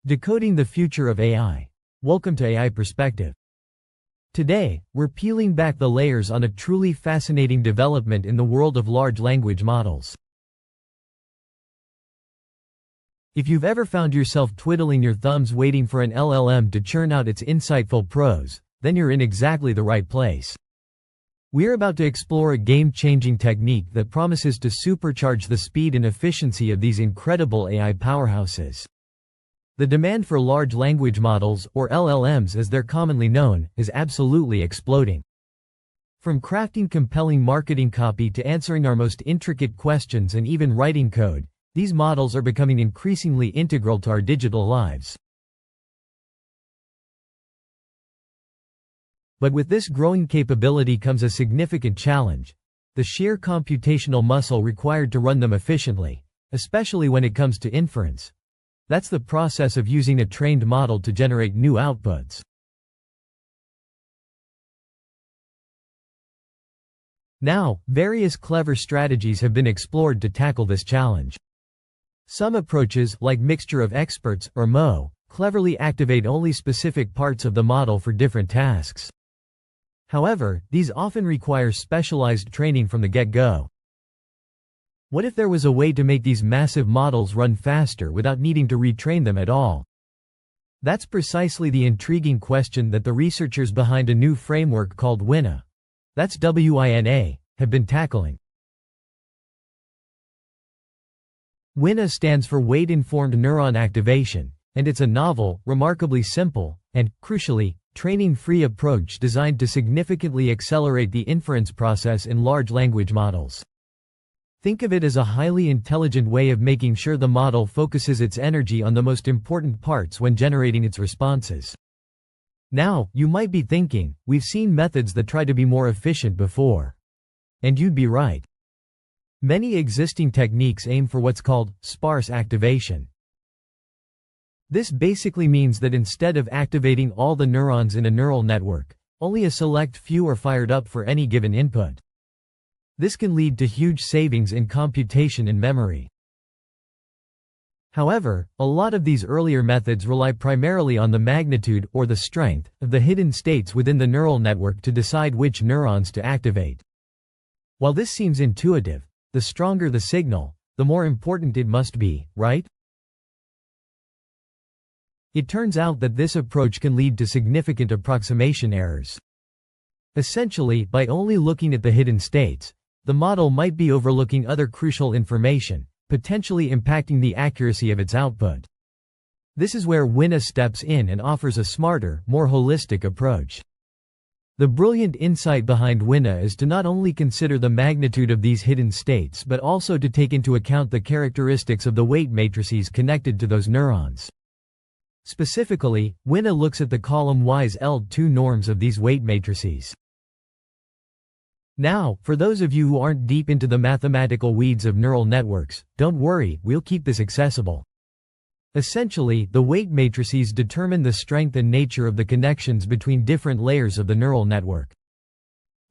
Decoding the future of AI. Welcome to AI Perspective. Today, we're peeling back the layers on a truly fascinating development in the world of large language models. If you've ever found yourself twiddling your thumbs waiting for an LLM to churn out its insightful prose, then you're in exactly the right place. We're about to explore a game-changing technique that promises to supercharge the speed and efficiency of these incredible AI powerhouses. The demand for large language models, or LLMs as they're commonly known, is absolutely exploding. From crafting compelling marketing copy to answering our most intricate questions and even writing code, these models are becoming increasingly integral to our digital lives. But with this growing capability comes a significant challenge: the sheer computational muscle required to run them efficiently, especially when it comes to inference. That's the process of using a trained model to generate new outputs. Now, various clever strategies have been explored to tackle this challenge. Some approaches, like mixture of experts, or MO, cleverly activate only specific parts of the model for different tasks. However, these often require specialized training from the get-go. What if there was a way to make these massive models run faster without needing to retrain them at all? That's precisely the intriguing question that the researchers behind a new framework called WINA, that's WINA, have been tackling. WINA stands for Weight-Informed Neuron Activation, and it's a novel, remarkably simple, and, crucially, training-free approach designed to significantly accelerate the inference process in large language models. Think of it as a highly intelligent way of making sure the model focuses its energy on the most important parts when generating its responses. Now, you might be thinking, we've seen methods that try to be more efficient before. And you'd be right. Many existing techniques aim for what's called sparse activation. This basically means that instead of activating all the neurons in a neural network, only a select few are fired up for any given input. This can lead to huge savings in computation and memory. However, a lot of these earlier methods rely primarily on the magnitude, or the strength, of the hidden states within the neural network to decide which neurons to activate. While this seems intuitive, the stronger the signal, the more important it must be, right? It turns out that this approach can lead to significant approximation errors. Essentially, by only looking at the hidden states, the model might be overlooking other crucial information, potentially impacting the accuracy of its output. This is where WINA steps in and offers a smarter, more holistic approach. The brilliant insight behind WINA is to not only consider the magnitude of these hidden states but also to take into account the characteristics of the weight matrices connected to those neurons. Specifically, WINA looks at the column-wise L2 norms of these weight matrices. Now, for those of you who aren't deep into the mathematical weeds of neural networks, don't worry, we'll keep this accessible. Essentially, the weight matrices determine the strength and nature of the connections between different layers of the neural network.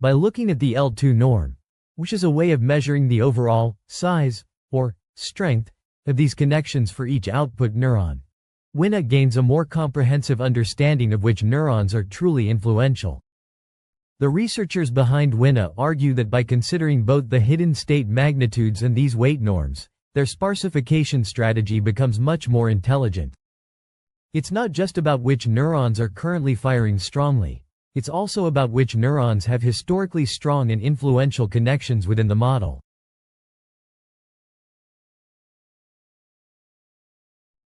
By looking at the L2 norm, which is a way of measuring the overall size, or strength, of these connections for each output neuron, WINA gains a more comprehensive understanding of which neurons are truly influential. The researchers behind WINA argue that by considering both the hidden state magnitudes and these weight norms, their sparsification strategy becomes much more intelligent. It's not just about which neurons are currently firing strongly, it's also about which neurons have historically strong and influential connections within the model.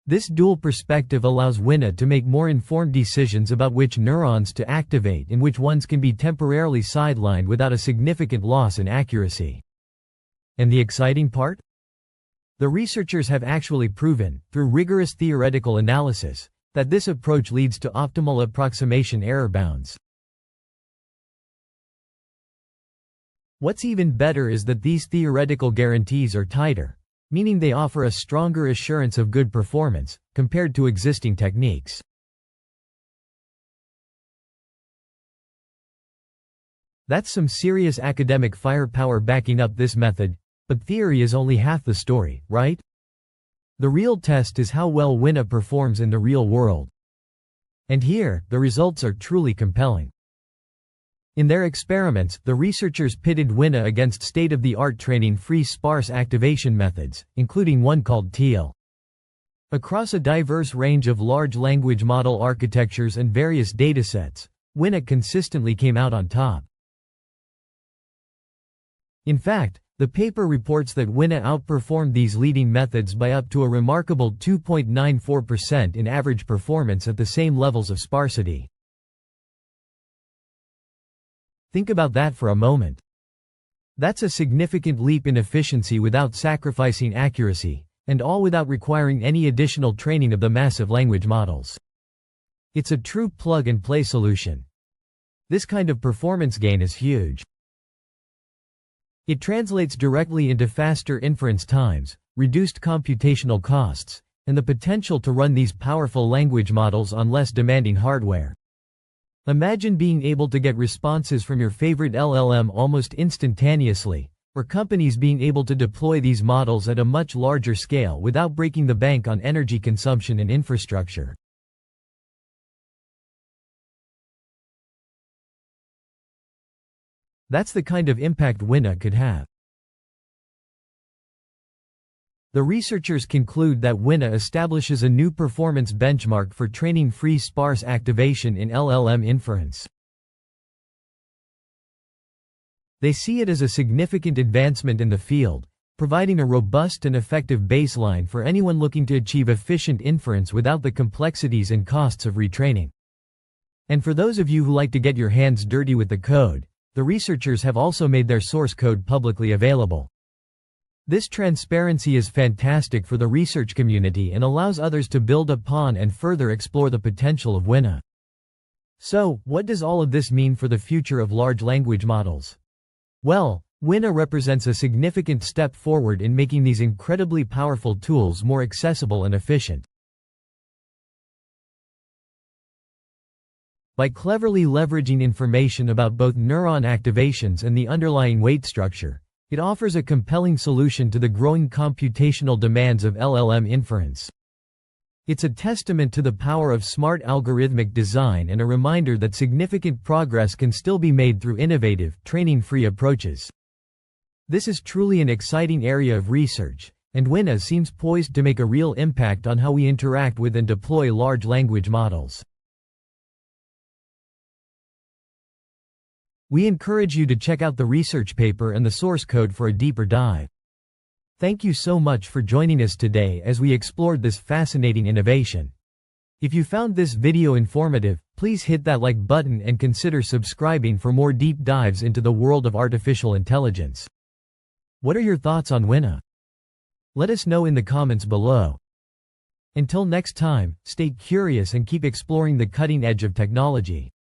This dual perspective allows WINA to make more informed decisions about which neurons to activate and which ones can be temporarily sidelined without a significant loss in accuracy. And the exciting part? The researchers have actually proven, through rigorous theoretical analysis, that this approach leads to optimal approximation error bounds. What's even better is that these theoretical guarantees are tighter, meaning they offer a stronger assurance of good performance, compared to existing techniques. That's some serious academic firepower backing up this method, but theory is only half the story, right? The real test is how well WINA performs in the real world. And here, the results are truly compelling. In their experiments, the researchers pitted WINA against state-of-the-art training-free sparse activation methods, including one called TEAL. Across a diverse range of large language model architectures and various datasets, WINA consistently came out on top. In fact, the paper reports that WINA outperformed these leading methods by up to a remarkable 2.94% in average performance at the same levels of sparsity. Think about that for a moment. That's a significant leap in efficiency without sacrificing accuracy, and all without requiring any additional training of the massive language models. It's a true plug-and-play solution. This kind of performance gain is huge. It translates directly into faster inference times, reduced computational costs, and the potential to run these powerful language models on less demanding hardware. Imagine being able to get responses from your favorite LLM almost instantaneously, or companies being able to deploy these models at a much larger scale without breaking the bank on energy consumption and infrastructure. That's the kind of impact WINA could have. The researchers conclude that WINA establishes a new performance benchmark for training-free sparse activation in LLM inference. They see it as a significant advancement in the field, providing a robust and effective baseline for anyone looking to achieve efficient inference without the complexities and costs of retraining. And for those of you who like to get your hands dirty with the code, the researchers have also made their source code publicly available. This transparency is fantastic for the research community and allows others to build upon and further explore the potential of WINA. So, what does all of this mean for the future of large language models? Well, WINA represents a significant step forward in making these incredibly powerful tools more accessible and efficient. By cleverly leveraging information about both neuron activations and the underlying weight structure, it offers a compelling solution to the growing computational demands of LLM inference. It's a testament to the power of smart algorithmic design and a reminder that significant progress can still be made through innovative, training-free approaches. This is truly an exciting area of research, and WINA seems poised to make a real impact on how we interact with and deploy large language models. We encourage you to check out the research paper and the source code for a deeper dive. Thank you so much for joining us today as we explored this fascinating innovation. If you found this video informative, please hit that like button and consider subscribing for more deep dives into the world of artificial intelligence. What are your thoughts on WINA? Let us know in the comments below. Until next time, stay curious and keep exploring the cutting edge of technology.